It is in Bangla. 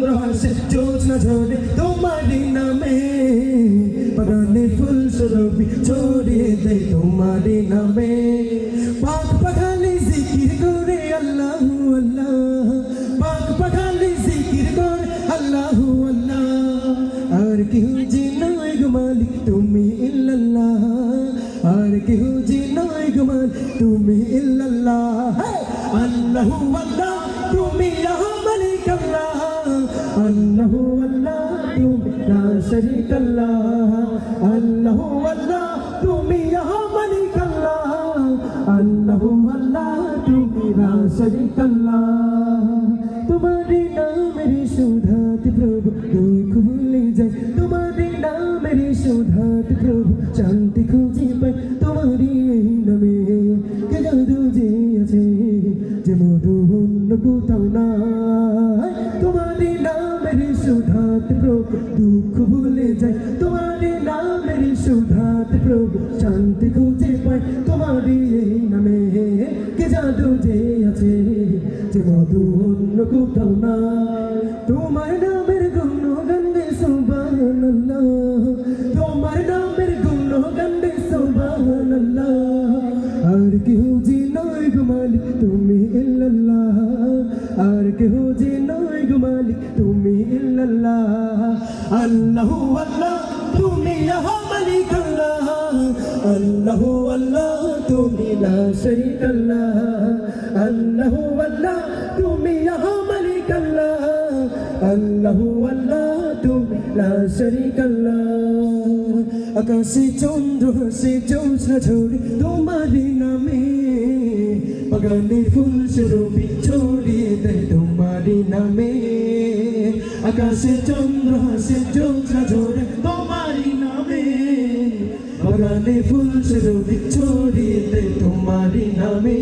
চন্দ্র হাসে জ্যোৎস্না ঝরে তোমারই নামে বাগানে ফুল সুরভি ছড়িয়ে দেয় তোমারই নামে পাক পাখালি জিকির করে আল্লাহু আল্লাহ পাক পাখালি জিকির করে আল্লাহু আল্লাহ আর কেউ যে নয় গো মালিক তুমি ইল্লাল্লাহ আর কেউ যে নয় গো মালিক তুমি ইল্লাল্লাহ আল্লাহু আল্লাহ তুমি ইয়া মালিক আল্লাহ আল্লাহু আল্লাহ তুমি লা শারীকা আল্লাহ আল্লাহু আল্লাহ তুমি ইয়া মালিক আল্লাহ আল্লাহু আল্লাহ তুমি লা শারীকা আল্লাহ তোমারই নামের সুধাতে প্রভু দুঃখ ভুলে যায় তোমারই নামের সুধাতে প্রভু শান্তি খুঁজে পাই তোমারই এই নামে কে জাদু যে আছে যে মধু অন্য কোথাও নাই তোমারই নামের সুধাতে প্রভু দুঃখ ভুলে যায় তোমারই নামের সুধাতে প্রভু শান্তি খুঁজে পাই তোমারই এই নামে কে জাদু যে আছে যে মধু অন্য কোথাও নাই তোমার নামের গুণগান গে সুবহানাল্লাহ তোমার নামের গুণগান গে সুবহানাল্লাহ আর কেউ যে নয় গো মালিক তুমি ইল্লাল্লাহ আর কেউ যে নয় গো মালিক তুমি ইল্লাল্লাহ আল্লাহু আল্লাহ তুমি ইয়া মালিক আল্লাহ আল্লাহু আল্লাহ তুমি লা শারীকা আল্লাহ আল্লাহু আল্লাহ তুমি ইয়া মালিক আল্লাহ আল্লাহু আল্লাহ তুমি লা শারীকা আল্লাহ আকাশে চন্দ্র হাসে জ্যোৎস্না ঝরে তোমারই নামে বাগানে ফুল সুরভি ছড়িয়ে দেয় তোমারই নামে আকাশে চন্দ্র হাসে জ্যোৎস্না ঝরে তোমারই নামে বাগানে ফুল সুরভি ছড়িয়ে দেয় তোমারই নামে